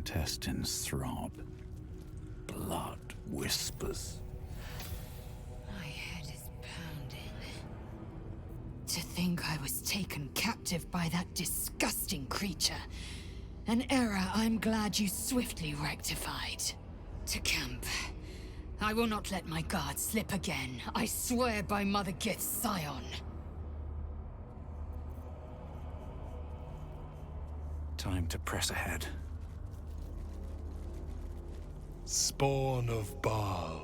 intestines throb. Blood whispers. My head is pounding. To think I was taken captive by that disgusting creature. An error I'm glad you swiftly rectified. To camp. I will not let my guard slip again. I swear by Mother Gith's scion. Time to press ahead. Spawn of Bhaal,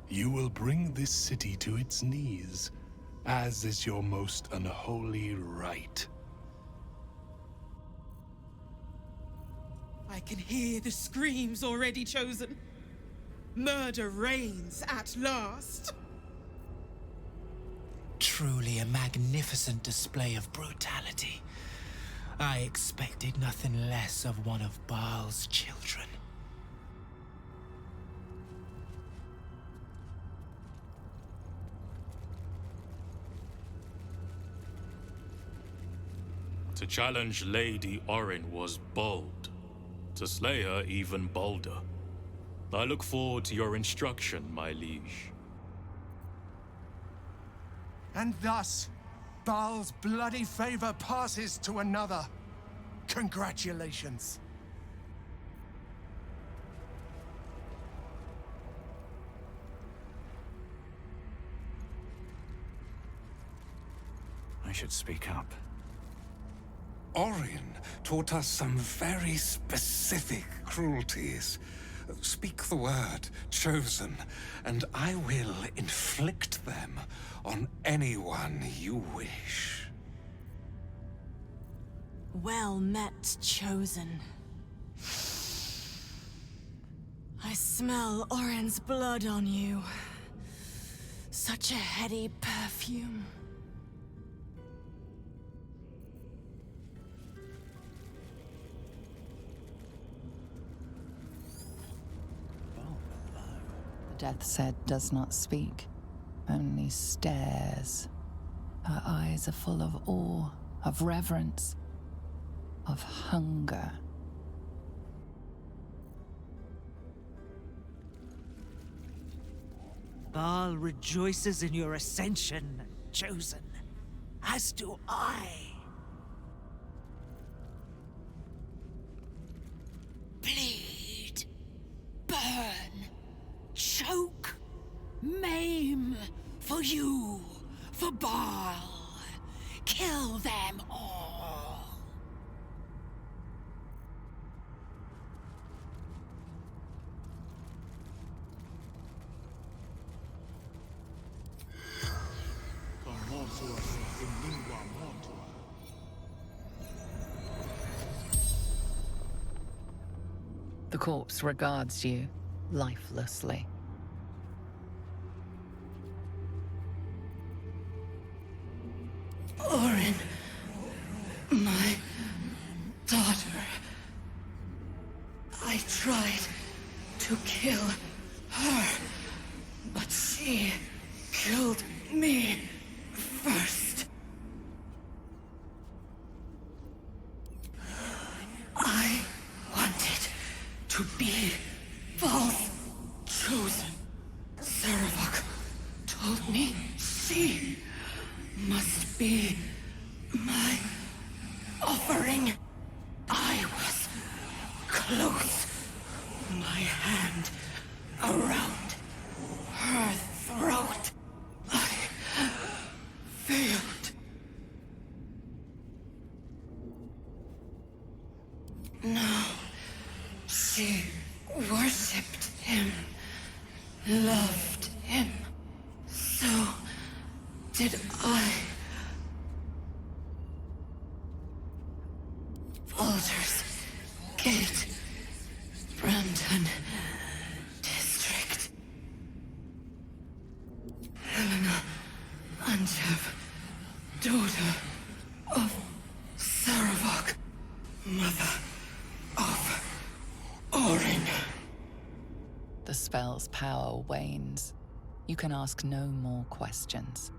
you will bring this city to its knees, as is your most unholy right. I can hear the screams already chosen. Murder reigns at last. Truly a magnificent display of brutality. I expected nothing less of one of Bhaal's children. To challenge Lady Orin was bold. To slay her even bolder. I look forward to your instruction, my liege. And thus, Bhaal's bloody favor passes to another. Congratulations. I should speak up. Orin taught us some very specific cruelties. Speak the word, chosen, and I will inflict them on anyone you wish. Well met, chosen. I smell Orin's blood on you. Such a heady perfume. Death's Head does not speak, only stares. Her eyes are full of awe, of reverence, of hunger. Bhaal rejoices in your ascension, chosen, as do I. Bleed. Burn. Choke. Maim. For you. For Bhaal. Kill them all. The corpse regards you lifelessly. Orin. My daughter. I tried to kill her, but she killed me first. I wanted to be Bhaal's chosen. Sarevok told me she must be my offering. I was close, my hand around her throat. I failed. No, she worshipped him, loved him. So did I. Baldur's Gate, Brandon District. Helena Anjev, daughter of Sarevok, mother of Orin. The spell's power wanes. You can ask no more questions.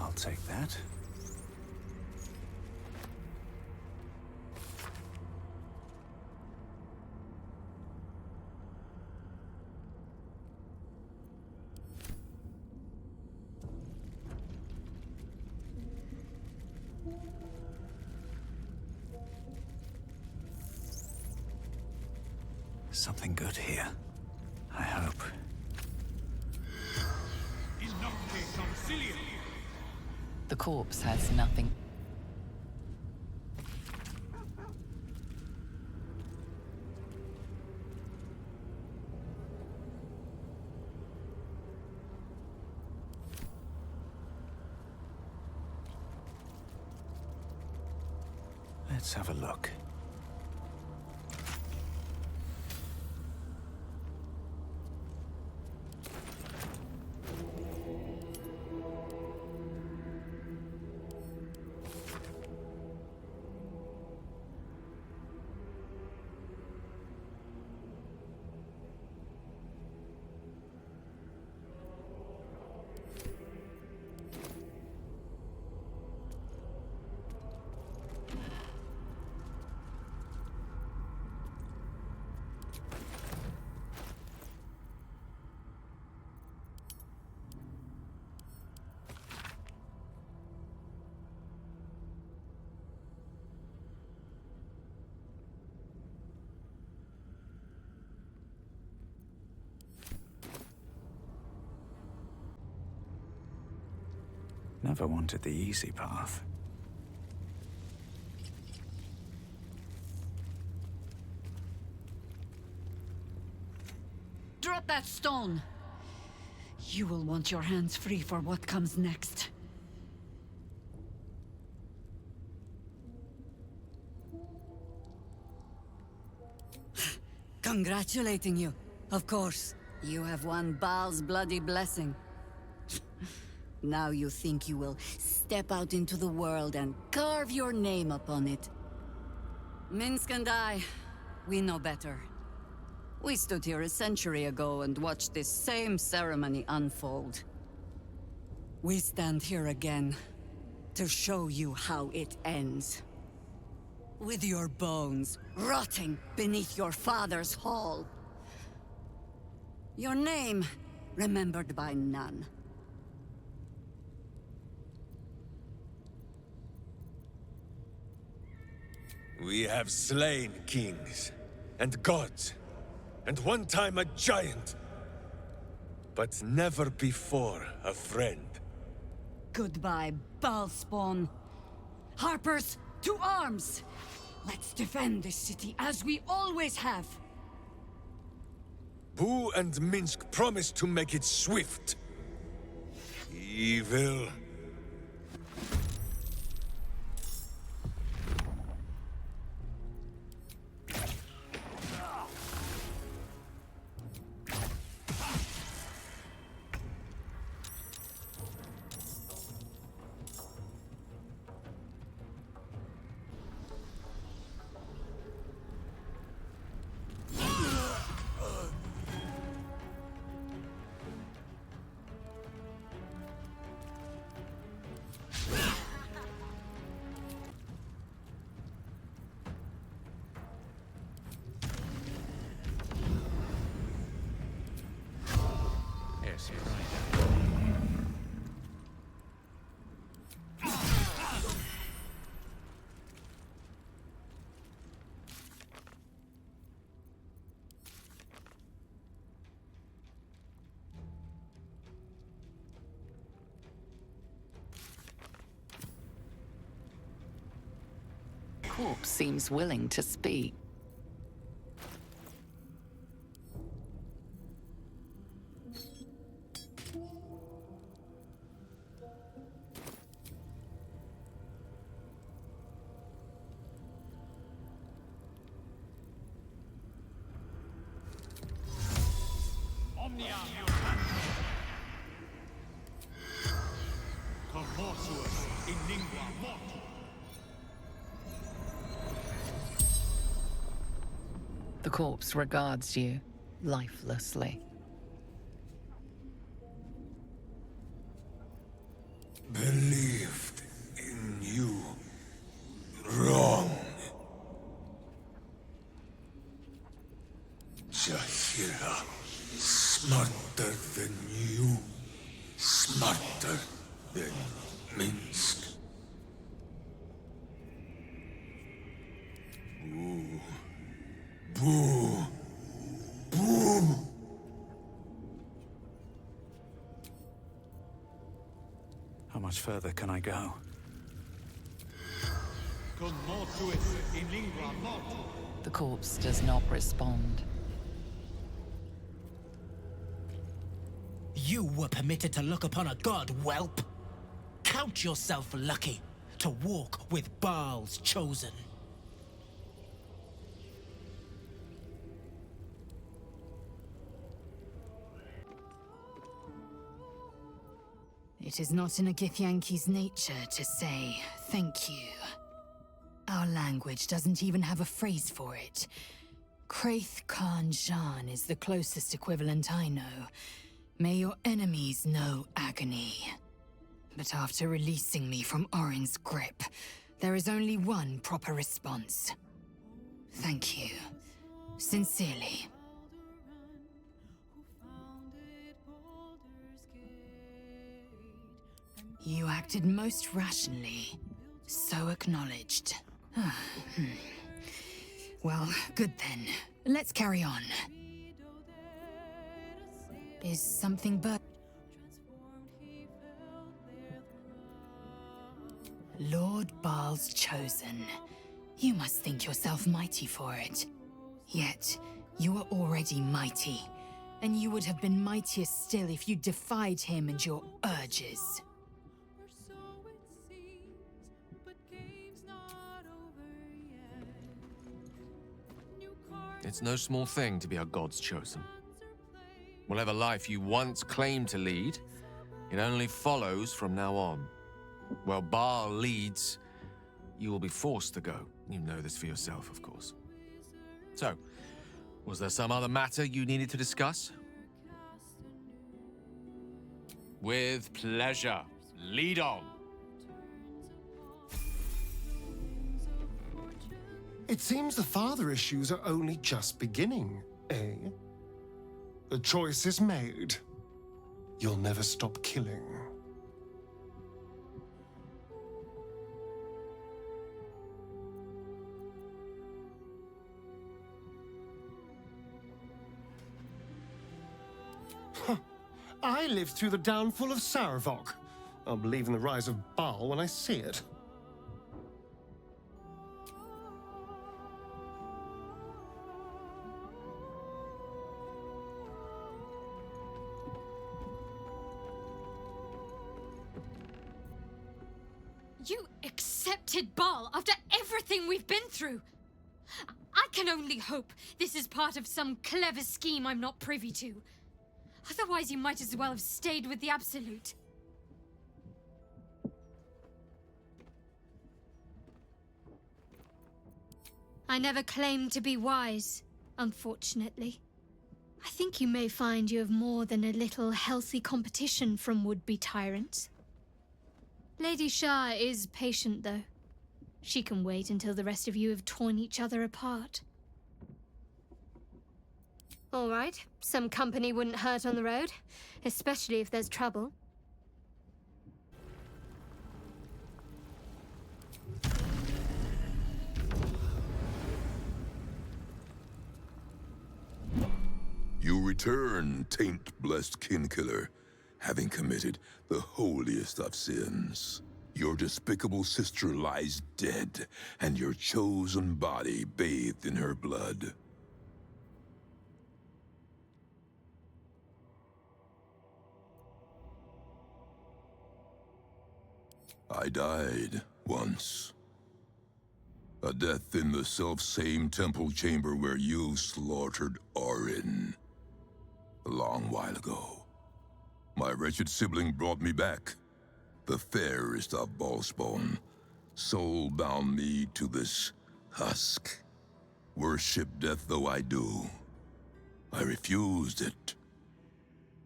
I'll take that. Something good here. I hope. The corpse has nothing. Let's have a look. Never wanted the easy path. Drop that stone! You will want your hands free for what comes next. Congratulating you, of course. You have won Bhaal's bloody blessing. Now you think you will step out into the world and carve your name upon it. Minsc and I, we know better. We stood here a century ago and watched this same ceremony unfold. We stand here again to show you how it ends. With your bones rotting beneath your father's hall. Your name remembered by none. We have slain kings, and gods, and one time a giant. But never before a friend. Goodbye, Bhaalspawn. Harpers, to arms! Let's defend this city as we always have. Boo and Minsc promised to make it swift. Evil. Corpse seems willing to speak. The corpse regards you lifelessly. Believe Smarter than Minsc. Boo. Boo. Boo. How much further can I go? The corpse does not respond. You were permitted to look upon a god, whelp. Count yourself lucky to walk with Bhaal's chosen. It is not in a Githyanki's nature to say thank you. Our language doesn't even have a phrase for it. Kraith Khan Jan is the closest equivalent I know. May your enemies know agony. But after releasing me from Orin's grip, there is only one proper response. Thank you. Sincerely. You acted most rationally. So acknowledged. Well, good then. Let's carry on. Is something but... Lord Bhaal's chosen. You must think yourself mighty for it. Yet, you are already mighty. And you would have been mightier still if you defied him and your urges. It's no small thing to be a god's chosen. Whatever life you once claimed to lead, it only follows from now on. Where Bhaal leads, you will be forced to go. You know this for yourself, of course. So, was there some other matter you needed to discuss? With pleasure. Lead on. It seems the father issues are only just beginning, eh? The choice is made. You'll never stop killing. Huh. I lived through the downfall of Sarevok. I'll believe in the rise of Bhaal when I see it. You accepted Bhaal after everything we've been through. I can only hope this is part of some clever scheme I'm not privy to. Otherwise, you might as well have stayed with the Absolute. I never claimed to be wise, unfortunately. I think you may find you have more than a little healthy competition from would-be tyrants. Lady Shah is patient, though. She can wait until the rest of you have torn each other apart. All right, some company wouldn't hurt on the road, especially if there's trouble. You return, taint-blessed kinkiller, having committed the holiest of sins. Your despicable sister lies dead, and your chosen body bathed in her blood. I died once. A death in the self-same temple chamber where you slaughtered Orin. A long while ago. My wretched sibling brought me back. The fairest of Bhaalspawn. Soul bound me to this husk. Worship death though I do. I refused it.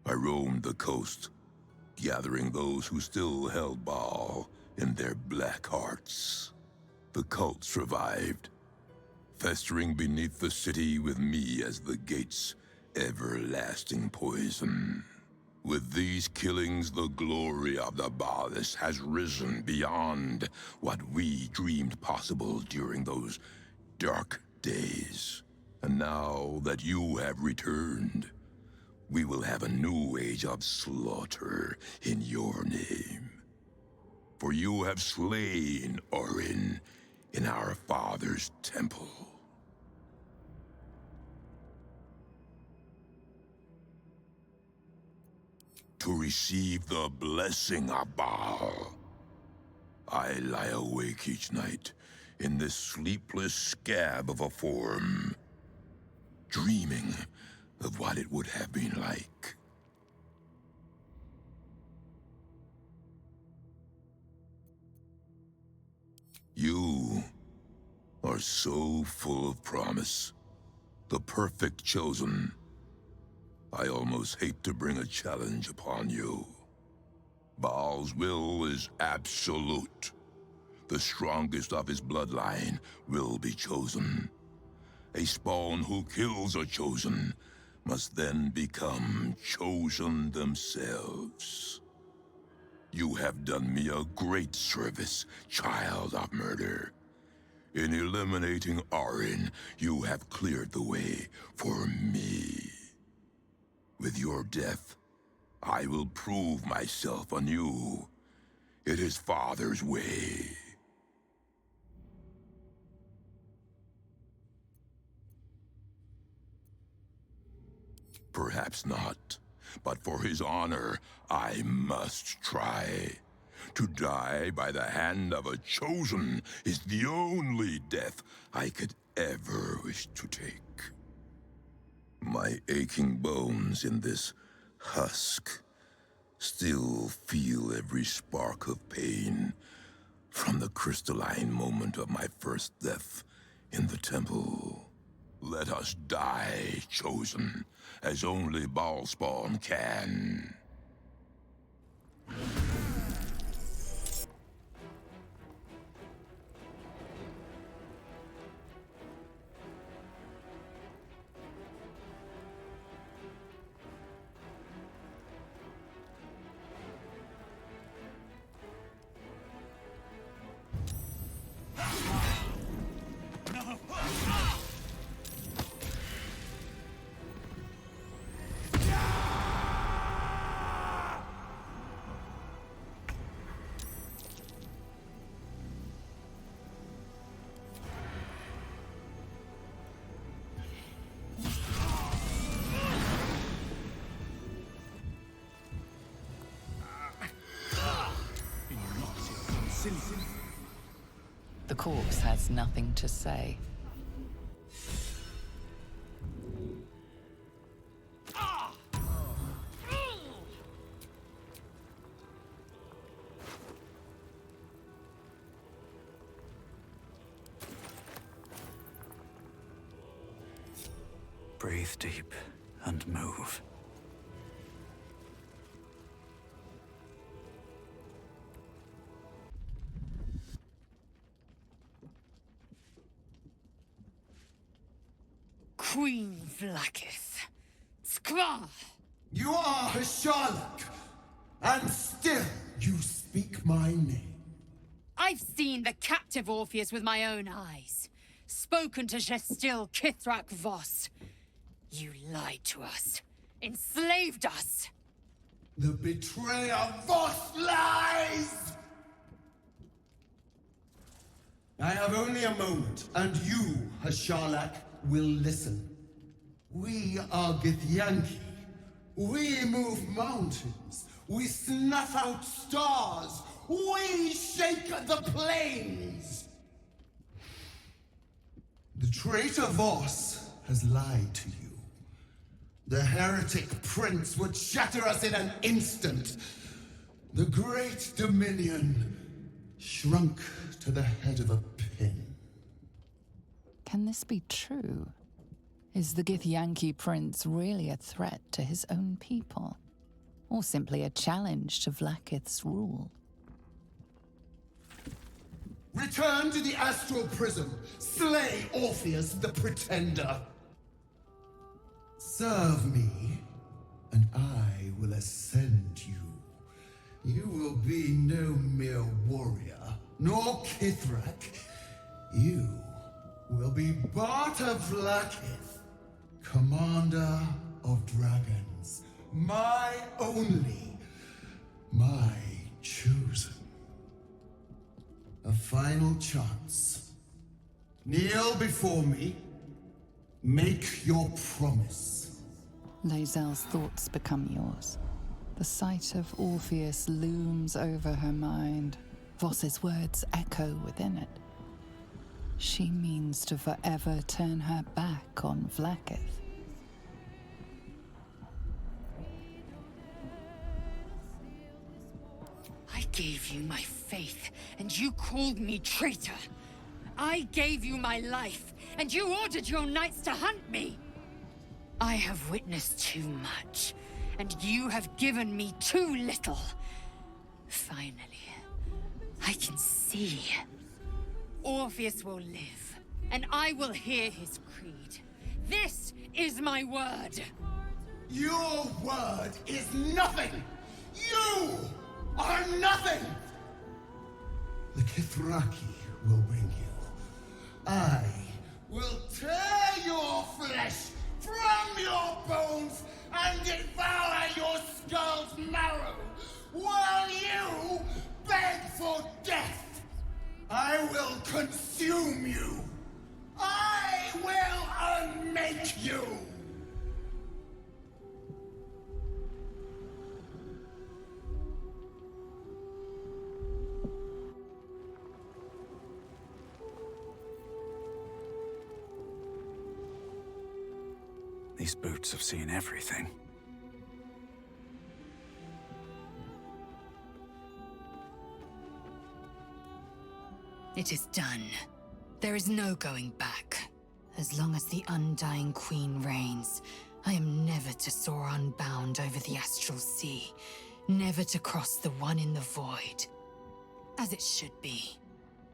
I roamed the coast, gathering those who still held Bhaal in their black hearts. The cult survived, festering beneath the city with me as the gate's everlasting poison. With these killings, the glory of the Bhaalists has risen beyond what we dreamed possible during those dark days. And now that you have returned, we will have a new age of slaughter in your name. For you have slain Orin in our father's temple. To receive the blessing of Bhaal, I lie awake each night in this sleepless scab of a form, dreaming of what it would have been like. You are so full of promise, the perfect chosen. I almost hate to bring a challenge upon you. Bhaal's will is absolute. The strongest of his bloodline will be chosen. A spawn who kills a chosen must then become chosen themselves. You have done me a great service, child of murder. In eliminating Orin, you have cleared the way for me. With your death, I will prove myself anew. It is Father's way. Perhaps not, but for his honor, I must try. To die by the hand of a chosen is the only death I could ever wish to take. My aching bones in this husk still feel every spark of pain from the crystalline moment of my first death in the temple. Let us die, chosen, as only Bhaalspawn can. The corpse has nothing to say. Breathe deep and move. Queen Vlaakith. Skra! You are Hasharlak, and still you speak my name. I've seen the captive Orpheus with my own eyes. Spoken to Gestil Kithrak Voss. You lied to us. Enslaved us. The betrayer Voss lies! I have only a moment, and you, Hasharlak, will listen. We are Githyanki. We move mountains. We snuff out stars. We shake the plains. The traitor Voss has lied to you. The heretic prince would shatter us in an instant. The great dominion shrunk to the head of a pin. Can this be true? Is the Githyanki prince really a threat to his own people? Or simply a challenge to Vlaakith's rule? Return to the astral prism. Slay Orpheus the Pretender. Serve me, and I will ascend you. You will be no mere warrior, nor Kithrak. You will be Barta Vlaakith, commander of dragons. My only, my chosen. A final chance. Kneel before me. Make your promise. Lae'zel's thoughts become yours. The sight of Orpheus looms over her mind. Voss's words echo within it. She means to forever turn her back on Vlaakith. I gave you my faith, and you called me traitor. I gave you my life, and you ordered your knights to hunt me. I have witnessed too much, and you have given me too little. Finally, I can see. Orpheus will live, and I will hear his creed. This is my word. Your word is nothing! You are nothing! The Kithraki will bring you. I will tear your flesh from your bones and devour your skull's marrow while you beg for death. I will consume you. I will unmake you. These boots have seen everything. It is done. There is no going back. As long as the Undying Queen reigns, I am never to soar unbound over the astral sea, never to cross the one in the void. As it should be.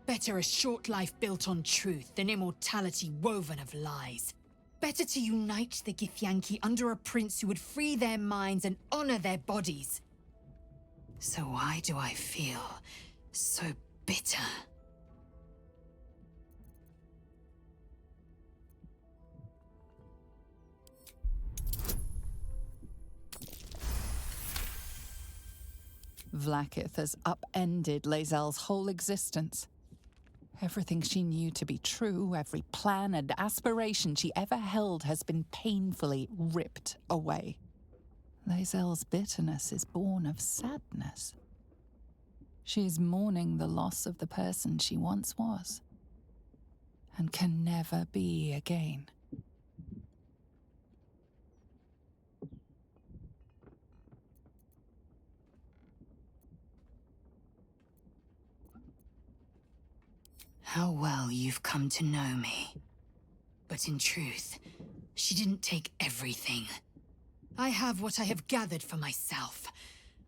Better a short life built on truth than immortality woven of lies. Better to unite the Githyanki under a prince who would free their minds and honor their bodies. So why do I feel so bitter? Vlaakith has upended Lae'zel's whole existence. Everything she knew to be true, every plan and aspiration she ever held has been painfully ripped away. Lae'zel's bitterness is born of sadness. She is mourning the loss of the person she once was, and can never be again. How well you've come to know me. But in truth, she didn't take everything. I have what I have gathered for myself.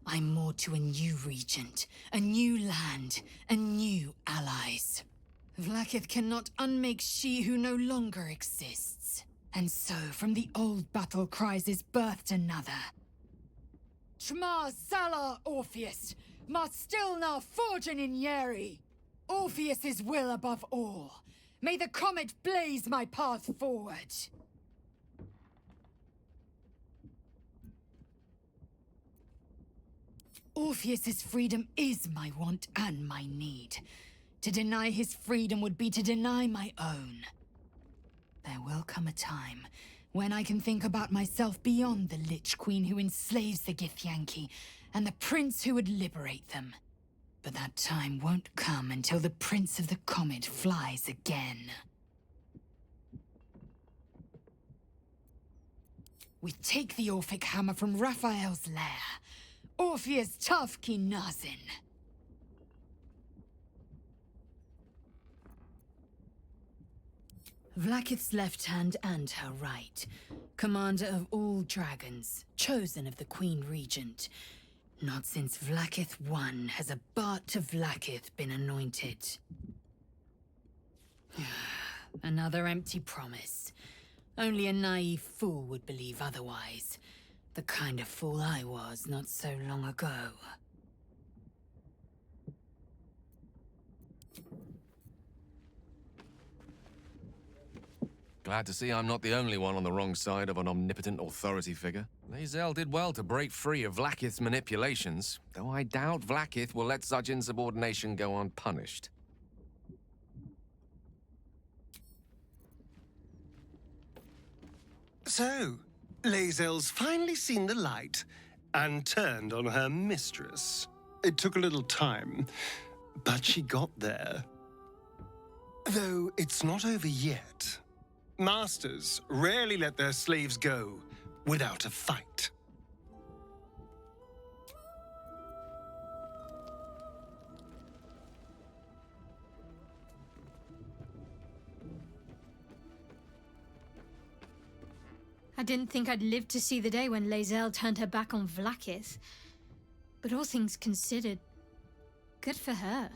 I'm moored to a new regent, a new land, and new allies. Vlaakith cannot unmake she who no longer exists. And so, from the old battle cries is birthed another. Tma Salar Orpheus, ma stilna forgin in Yeri. Orpheus's will above all. May the comet blaze my path forward. Orpheus's freedom is my want and my need. To deny his freedom would be to deny my own. There will come a time when I can think about myself beyond the Lich Queen who enslaves the Githyanki and the prince who would liberate them. But that time won't come until the Prince of the Comet flies again. We take the Orphic hammer from Raphael's lair. Orpheus Tafki Nazin. Vlaakith's left hand and her right. Commander of all dragons, chosen of the Queen Regent. Not since Vlaakith I has a Bart to Vlaakith been anointed. Another empty promise. Only a naive fool would believe otherwise. The kind of fool I was not so long ago. Glad to see I'm not the only one on the wrong side of an omnipotent authority figure. Lae'zel did well to break free of Vlaakith's manipulations, though I doubt Vlaakith will let such insubordination go unpunished. So, Lae'zel's finally seen the light and turned on her mistress. It took a little time, but she got there. Though it's not over yet. Masters rarely let their slaves go without a fight. I didn't think I'd live to see the day when Lae'zel turned her back on Vlaakith. But all things considered, good for her.